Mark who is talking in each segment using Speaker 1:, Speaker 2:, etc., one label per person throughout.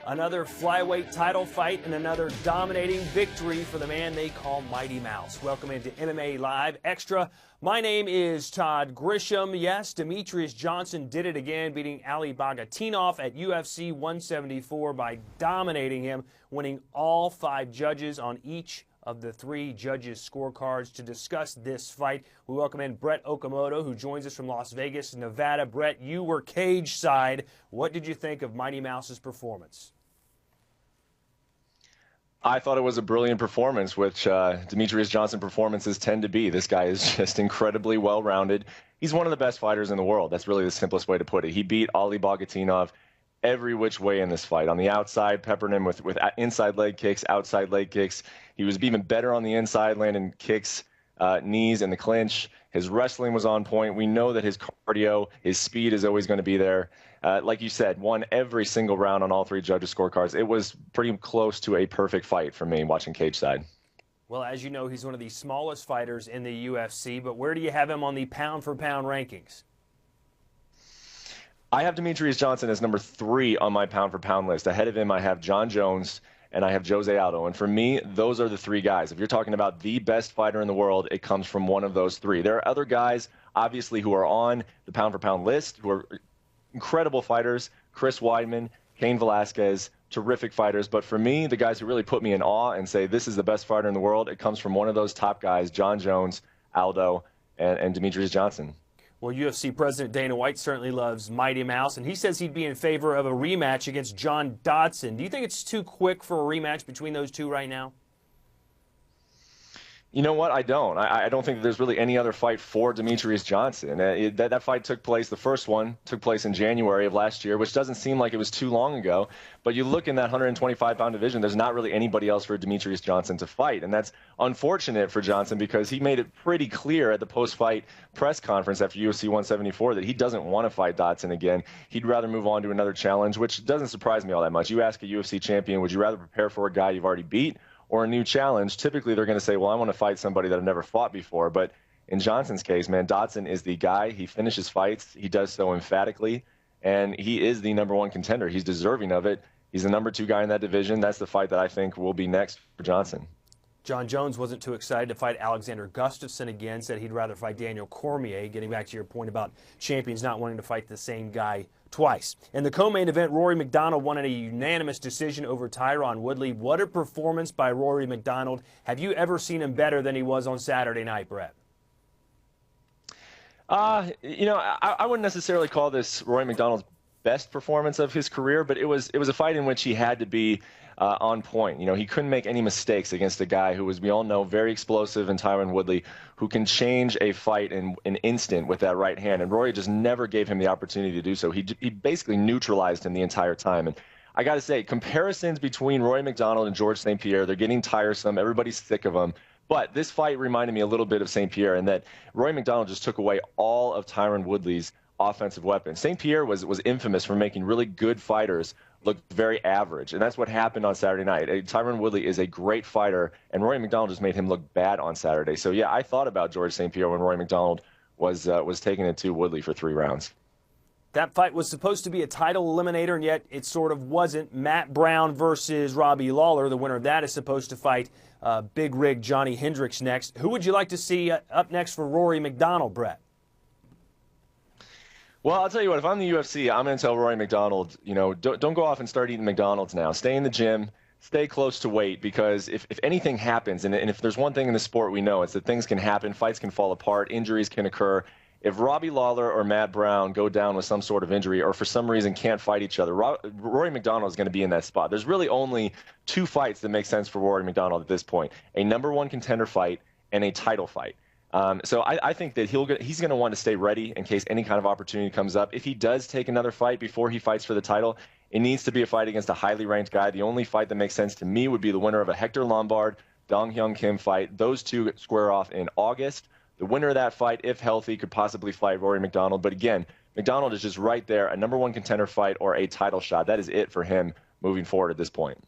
Speaker 1: Another flyweight title fight and another dominating victory for the man they call Mighty Mouse. Welcome into MMA Live Extra. My name is Todd Grisham. Yes, Demetrious Johnson did it again, beating Ali Bagautinov at UFC 174 by dominating him, winning all 5 judges on each of the 3 judges' scorecards. To discuss this fight, we welcome in Brett Okamoto, who joins us from Las Vegas, Nevada. Brett, you were cage side. What did you think of Mighty Mouse's performance?
Speaker 2: I thought it was a brilliant performance, which Demetrious Johnson performances tend to be. This guy is just incredibly well-rounded. He's one of the best fighters in the world. That's really the simplest way to put it. He beat Ali Bagautinov every which way in this fight. On the outside, peppered him with inside leg kicks, outside leg kicks. He was even better on the inside, landing kicks, knees in the clinch. His wrestling was on point. We know that his cardio, his speed is always going to be there. Like you said, won every single round on all 3 judges' scorecards. It was pretty close to a perfect fight for me watching cage side.
Speaker 1: Well, as you know, he's one of the smallest fighters in the UFC, but where do you have him on the pound-for-pound rankings?
Speaker 2: I have Demetrious Johnson as number 3 on my pound-for-pound list. Ahead of him, I have John Jones, and I have Jose Aldo. And for me, those are the 3 guys. If you're talking about the best fighter in the world, it comes from one of those 3. There are other guys, obviously, who are on the pound-for-pound list, who are incredible fighters. Chris Weidman, Cain Velasquez, terrific fighters. But for me, the guys who really put me in awe and say this is the best fighter in the world, it comes from one of those top guys, John Jones, Aldo, and Demetrious Johnson.
Speaker 1: Well, UFC President Dana White certainly loves Mighty Mouse, and he says he'd be in favor of a rematch against John Dodson. Do you think it's too quick for a rematch between those 2 right now?
Speaker 2: You know what? I don't. I don't think there's really any other fight for Demetrious Johnson. That fight took place, the first one took place in January of last year, which doesn't seem like it was too long ago. But you look in that 125-pound division, there's not really anybody else for Demetrious Johnson to fight. And that's unfortunate for Johnson because he made it pretty clear at the post-fight press conference after UFC 174 that he doesn't want to fight Dodson again. He'd rather move on to another challenge, which doesn't surprise me all that much. You ask a UFC champion, would you rather prepare for a guy you've already beat or a new challenge? Typically, they're going to say, well, I want to fight somebody that I've never fought before. But in Johnson's case, man, Dodson is the guy. He finishes fights. He does so emphatically. And he is the number 1 contender. He's deserving of it. He's the number 2 guy in that division. That's the fight that I think will be next for Johnson.
Speaker 1: John Jones wasn't too excited to fight Alexander Gustafsson again, said he'd rather fight Daniel Cormier, getting back to your point about champions not wanting to fight the same guy twice. In the co-main event, Rory MacDonald won in a unanimous decision over Tyron Woodley. What a performance by Rory MacDonald. Have you ever seen him better than he was on Saturday night, Brett?
Speaker 2: You know, I wouldn't necessarily call this Rory MacDonald's best performance of his career, but it was a fight in which he had to be on point. You know, he couldn't make any mistakes against a guy who was, we all know, very explosive in Tyron Woodley, who can change a fight in an instant with that right hand. And Rory just never gave him the opportunity to do so. He basically neutralized him the entire time. And I got to say, comparisons between Rory MacDonald and George St. Pierre, they're getting tiresome. Everybody's sick of them. But this fight reminded me a little bit of St. Pierre in that Rory MacDonald just took away all of Tyron Woodley's offensive weapons. St. Pierre was infamous for making really good fighters look very average, and that's what happened on Saturday night. Tyron Woodley is a great fighter, and Rory MacDonald just made him look bad on Saturday. So yeah, I thought about George St. Pierre when Rory MacDonald was taking it to Woodley for 3 rounds.
Speaker 1: That fight was supposed to be a title eliminator, and yet it sort of wasn't. Matt Brown versus Robbie Lawler. The winner of that is supposed to fight Big Rig Johnny Hendricks next. Who would you like to see up next for Rory MacDonald, Brett?
Speaker 2: Well, I'll tell you what, if I'm the UFC, I'm going to tell Rory MacDonald, you know, don't go off and start eating McDonald's now. Stay in the gym, stay close to weight, because if anything happens, and if there's one thing in the sport we know, it's that things can happen, fights can fall apart, injuries can occur. If Robbie Lawler or Matt Brown go down with some sort of injury or for some reason can't fight each other, Rory MacDonald is going to be in that spot. There's really only 2 fights that make sense for Rory MacDonald at this point, a number 1 contender fight and a title fight. So I think that he's going to want to stay ready in case any kind of opportunity comes up. If he does take another fight before he fights for the title, it needs to be a fight against a highly ranked guy. The only fight that makes sense to me would be the winner of a Hector Lombard, Dong Hyun Kim fight. Those 2 square off in August. The winner of that fight, if healthy, could possibly fight Rory MacDonald. But again, MacDonald is just right there, a number 1 contender fight or a title shot. That is it for him moving forward at this point.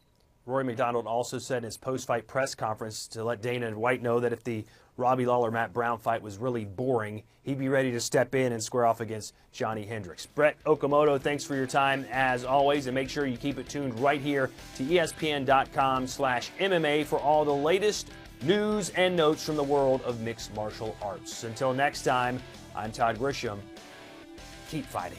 Speaker 1: Rory MacDonald also said in his post-fight press conference to let Dana White know that if the Robbie Lawler-Matt Brown fight was really boring, he'd be ready to step in and square off against Johnny Hendricks. Brett Okamoto, thanks for your time as always, and make sure you keep it tuned right here to ESPN.com/MMA for all the latest news and notes from the world of mixed martial arts. Until next time, I'm Todd Grisham. Keep fighting.